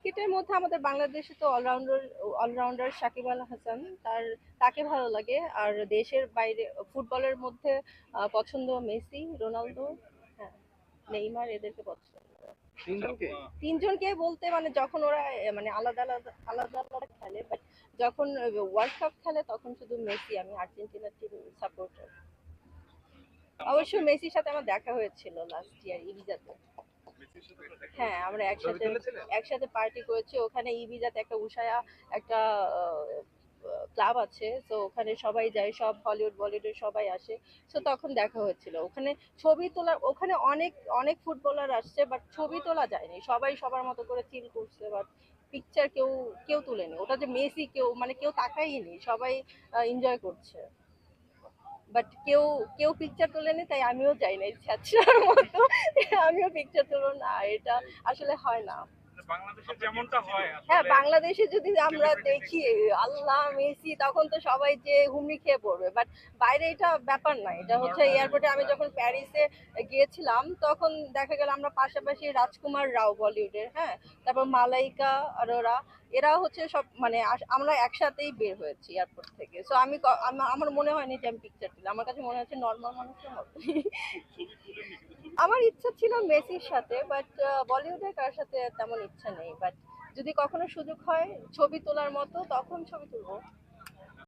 ক্রিকেটের মধ্যে আমাদের বাংলাদেশে তো অলরাউন্ডার সাকিব আল হাসান, তাকে ভালো লাগে। আর দেশের বাইরে ফুটবলের মধ্যে পছন্দ মেসি, রোনালদো, হ্যাঁ, নেইমার, এদেরকে পছন্দ। তিনজনকে? তিনজনকে বলতে মানে যখন ওরা মানে আলাদা আলাদা আলাদা আলাদা খেলে, বাট যখন ওয়ার্ল্ড কাপ খেলে তখন শুধু মেসি। আমি আর্জেন্টিনার টিম সাপোর্টার। অবশ্য মেসির সাথে আমার দেখা হয়েছিল লাস্ট ইয়ার ইবিজাতে। হ্যাঁ, আমরা ছবি একসাথে তুলেছিলেন? একসাথে পার্টি করেছি ওখানে ইবিজাতে। একটা উষায়া একটা ক্লাব আছে, তো ওখানে সবাই যায়, সব বলিউডের সবাই আসে। তো তখন দেখা হয়েছিল ওখানে। ছবি তোলা ওখানে অনেক অনেক ফুটবলার আসছে, বাট ছবি তোলা যায়নি। সবাই সবার মতো করে চিল করছে, বাট পিকচার কেউ কেউ তুলেনি। ওটা যে মেসি, কেউ মানে কেউ তাকাইনি, সবাই এনজয় করছে, বাট কেউ কেউ পিকচার তোলেনি। তাই আমিও যাই না ইচ্ছার মতো, আমিও পিকচার তুলব না। এটা আসলে হয় না। বাংলাদেশে যেমনটা হয় হ্যাঁ, আসলে বাংলাদেশে যদি আমরা দেখি আল্লাহ মেসি, তখন তো সবাই যে হুমড়ি খেয়ে পড়বে, বাট বাইরে এটা ব্যাপার না। এটা হচ্ছে এয়ারপোর্টে আমি যখন প্যারিসে গিয়েছিলাম, তখন দেখা গেল আমরা পাশাপাশি রাজকুমার রাও বলিউডের, হ্যাঁ, তারপর মালাইকা অরোরা, এরা হচ্ছে সব মানে আমরা একসাথেই বের হয়েছি এয়ারপোর্ট থেকে। সো আমার মনে হয়নি যে আমি পিকচার তুলি। আমার কাছে মনে হচ্ছে নর্মাল মানুষের মতোই। আমার ইচ্ছা ছিল মেসির সাথে, বাট বলিউডের কার সাথে তেমন ইচ্ছা নেই। বাট যদি কখনো সুযোগ হয় ছবি তোলার মতো, তখন ছবি তুলবো।